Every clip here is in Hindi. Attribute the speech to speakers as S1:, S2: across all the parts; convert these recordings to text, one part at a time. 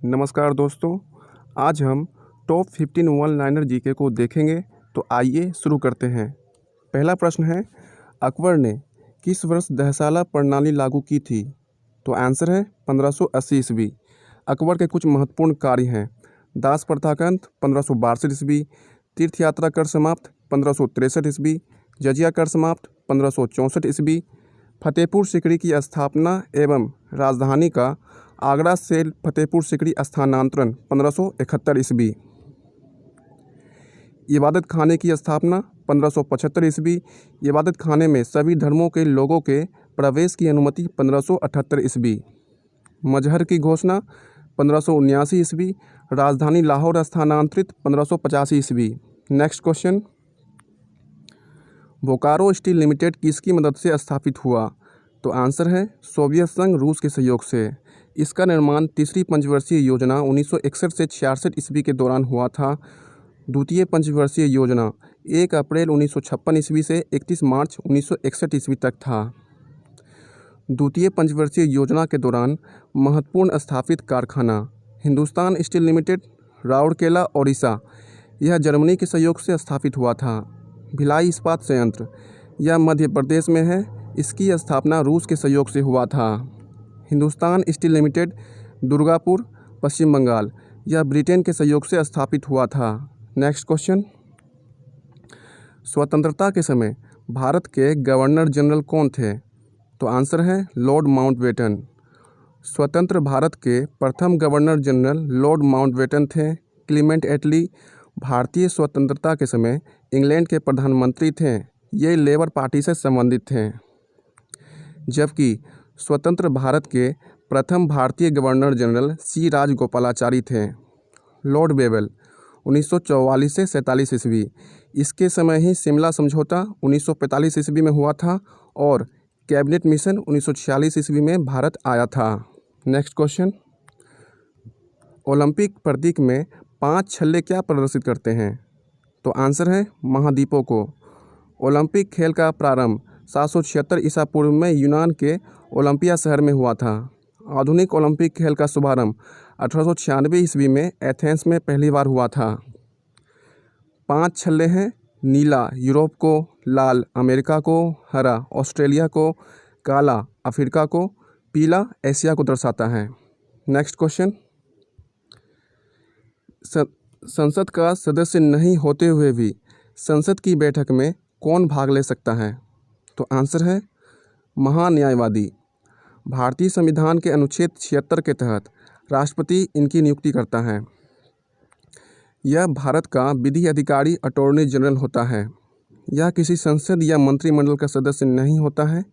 S1: नमस्कार दोस्तों, आज हम टॉप 15 वन लाइनर जीके को देखेंगे। तो आइए शुरू करते हैं। पहला प्रश्न है, अकबर ने किस वर्ष दहसाला प्रणाली लागू की थी? तो आंसर है 1580 ईस्वी। अकबर के कुछ महत्वपूर्ण कार्य हैं। दास प्रथा का अंत 1562 ईस्वी, तीर्थ यात्रा कर समाप्त 1563 ईस्वी, जजिया कर समाप्त 1564 ईस्वी, फतेहपुर सीकरी की स्थापना एवं राजधानी का आगरा से फतेहपुर सीकरी स्थानांतरण 1571 ईस्वी, इबादत खाने की स्थापना 1575 ईस्वी, इबादत खाने में सभी धर्मों के लोगों के प्रवेश की अनुमति 1578 ईस्वी, मजहर की घोषणा 1579 ईस्वी, राजधानी लाहौर स्थानांतरित 1585 ईस्वी। Next question, Bokaro steel limited किसकी मदद से स्थापित हुआ? तो आंसर है सोवियत संघ रूस के सहयोग से। इसका निर्माण तीसरी पंचवर्षीय योजना 1961 से 66 ईस्वी के दौरान हुआ था। द्वितीय पंचवर्षीय योजना 1 अप्रैल 1956 ईस्वी से 31 मार्च 1961 ईस्वी तक था। द्वितीय पंचवर्षीय योजना के दौरान महत्वपूर्ण स्थापित कारखाना हिंदुस्तान स्टील लिमिटेड, राउरकेला, ओडिशा, यह जर्मनी के सहयोग से स्थापित हुआ था। भिलाई इस्पात संयंत्र, यह मध्य प्रदेश में है, इसकी स्थापना रूस के सहयोग से हुआ था। हिंदुस्तान स्टील लिमिटेड, दुर्गापुर, पश्चिम बंगाल, यह ब्रिटेन के सहयोग से स्थापित हुआ था। नेक्स्ट क्वेश्चन, स्वतंत्रता के समय भारत के गवर्नर जनरल कौन थे? तो आंसर है लॉर्ड माउंटबेटन। स्वतंत्र भारत के प्रथम गवर्नर जनरल लॉर्ड माउंटबेटन थे। क्लीमेंट एटली भारतीय स्वतंत्रता के समय इंग्लैंड के प्रधानमंत्री थे। ये लेबर पार्टी से संबंधित थे। जबकि स्वतंत्र भारत के प्रथम भारतीय गवर्नर जनरल सी राजगोपालाचारी थे। लॉर्ड बेवेल 1944 से 47 ईस्वी, इसके समय ही शिमला समझौता 1945 ईस्वी में हुआ था और कैबिनेट मिशन 1946 ईस्वी में भारत आया था। नेक्स्ट क्वेश्चन, ओलंपिक प्रतीक में 5 छल्ले क्या प्रदर्शित करते हैं? तो आंसर है महाद्वीपों को। ओलंपिक खेल का प्रारंभ 776 ईसा पूर्व में यूनान के ओलंपिया शहर में हुआ था। आधुनिक ओलंपिक खेल का शुभारंभ 1896 ईस्वी में एथेंस में पहली बार हुआ था। 5 छल्ले हैं, नीला यूरोप को, लाल अमेरिका को, हरा ऑस्ट्रेलिया को, काला अफ्रीका को, पीला एशिया को दर्शाता है। नेक्स्ट क्वेश्चन, संसद का सदस्य नहीं होते हुए भी संसद की बैठक में कौन भाग ले सकता है? तो आंसर है महान्यायवादी। भारतीय संविधान के अनुच्छेद 76 के तहत राष्ट्रपति इनकी नियुक्ति करता है। यह भारत का विधि अधिकारी अटॉर्नी जनरल होता है। यह किसी संसद या मंत्रिमंडल का सदस्य नहीं होता है,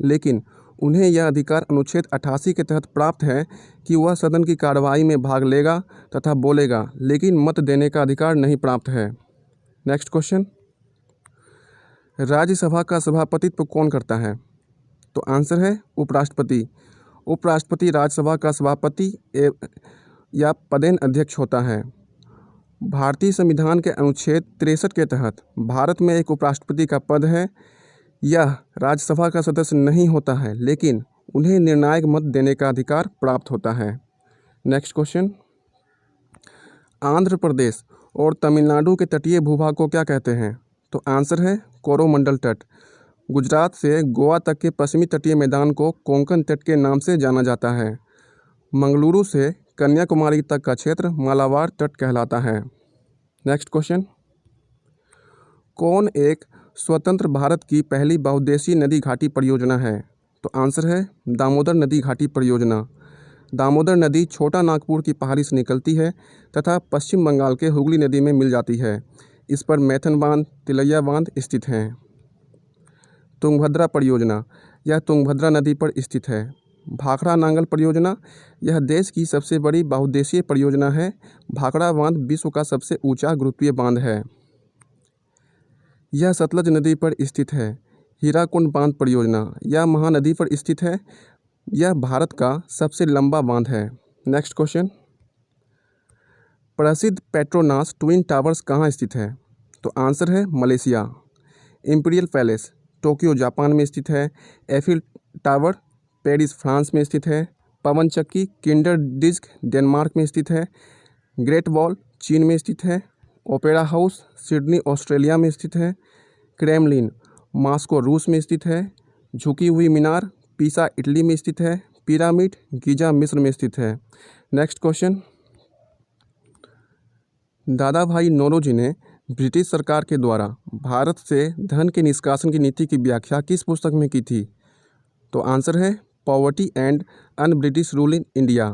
S1: लेकिन उन्हें यह अधिकार अनुच्छेद 88 के तहत प्राप्त है कि वह सदन की कार्यवाही में भाग लेगा तथा बोलेगा, लेकिन मत देने का अधिकार नहीं प्राप्त है। नेक्स्ट क्वेश्चन, राज्यसभा का सभापतित्व कौन करता है? तो आंसर है उपराष्ट्रपति। उपराष्ट्रपति राज्यसभा का सभापति या पदेन अध्यक्ष होता है। भारतीय संविधान के अनुच्छेद 63 के तहत भारत में एक उपराष्ट्रपति का पद है। यह राज्यसभा का सदस्य नहीं होता है, लेकिन उन्हें निर्णायक मत देने का अधिकार प्राप्त होता है। नेक्स्ट क्वेश्चन, आंध्र प्रदेश और तमिलनाडु के तटीय भूभाग को क्या कहते हैं? तो आंसर है कोरोमंडल तट। गुजरात से गोवा तक के पश्चिमी तटीय मैदान को कोंकण तट के नाम से जाना जाता है। मंगलुरु से कन्याकुमारी तक का क्षेत्र मालाबार तट कहलाता है। नेक्स्ट क्वेश्चन, कौन एक स्वतंत्र भारत की पहली बहुउद्देशीय नदी घाटी परियोजना है? तो आंसर है दामोदर नदी घाटी परियोजना। दामोदर नदी छोटा नागपुर की पहाड़ी से निकलती है तथा पश्चिम बंगाल के हुगली नदी में मिल जाती है। इस पर मैथन बांध, तिलैया बांध स्थित हैं। तुंगभद्रा परियोजना, यह तुंगभद्रा नदी पर स्थित है। भाखड़ा नांगल परियोजना, यह देश की सबसे बड़ी बहुउद्देशीय परियोजना है। भाखड़ा बांध विश्व का सबसे ऊंचा गुरुत्वीय बांध है। यह सतलज नदी पर स्थित है। हीराकुंड बांध परियोजना, यह महानदी पर स्थित है। यह भारत का सबसे लंबा बांध है। नेक्स्ट क्वेश्चन, प्रसिद्ध पेट्रोनास ट्विन टावर्स कहाँ स्थित है? तो आंसर है Malaysia. Imperial palace Tokyo Japan में स्थित है। एफिल टावर पेरिस फ्रांस में स्थित है। पवन चक्की किंडर डिस्क डेनमार्क में स्थित है। ग्रेट वॉल चीन में स्थित है। ओपेरा हाउस सिडनी ऑस्ट्रेलिया में स्थित है। क्रेमलिन मॉस्को रूस में स्थित है। झुकी हुई मीनार पीसा इटली में स्थित है। पिरामिड गीजा मिस्र में स्थित है। नेक्स्ट क्वेश्चन, दादा भाई नौरोजी ने ब्रिटिश सरकार के द्वारा भारत से धन के निष्कासन की नीति की व्याख्या किस पुस्तक में की थी? तो आंसर है poverty and un British rule in India.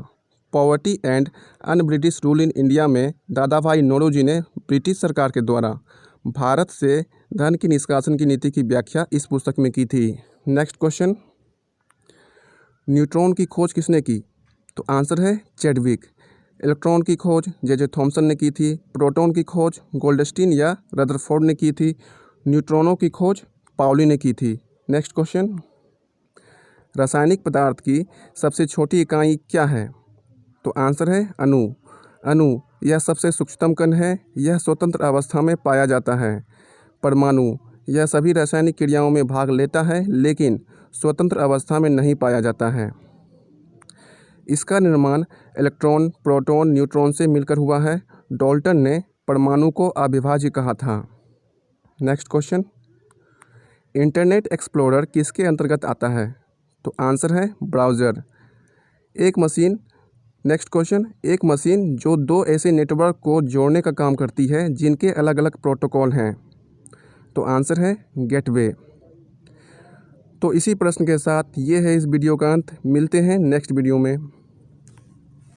S1: Poverty and un British rule in India में दादा भाई नौरोजी ने ब्रिटिश सरकार के द्वारा भारत से धन की निष्कासन की नीति की व्याख्या इस पुस्तक में की थी। नेक्स्ट क्वेश्चन, न्यूट्रॉन की खोज किसने की? तो आंसर है चैडविक। इलेक्ट्रॉन की खोज जे थॉमसन ने की थी। प्रोटॉन की खोज गोल्डस्टीन या रदरफोर्ड ने की थी। न्यूट्रॉनों की खोज पाउली ने की थी। नेक्स्ट क्वेश्चन, रासायनिक पदार्थ की सबसे छोटी इकाई क्या है? तो आंसर है अणु। अणु यह सबसे सूक्ष्मतम कण है। यह स्वतंत्र अवस्था में पाया जाता है। परमाणु यह सभी रासायनिक क्रियाओं में भाग लेता है लेकिन स्वतंत्र अवस्था में नहीं पाया जाता है। इसका निर्माण इलेक्ट्रॉन प्रोटॉन न्यूट्रॉन से मिलकर हुआ है। डाल्टन ने परमाणु को अविभाज्य कहा था। नेक्स्ट क्वेश्चन, इंटरनेट एक्सप्लोरर किसके अंतर्गत आता है? तो आंसर है ब्राउज़र। नेक्स्ट क्वेश्चन, एक मशीन जो दो ऐसे नेटवर्क को जोड़ने का काम करती है जिनके अलग अलग प्रोटोकॉल हैं। तो आंसर है गेटवे। तो इसी प्रश्न के साथ ये है इस वीडियो का अंत। मिलते हैं नेक्स्ट वीडियो में।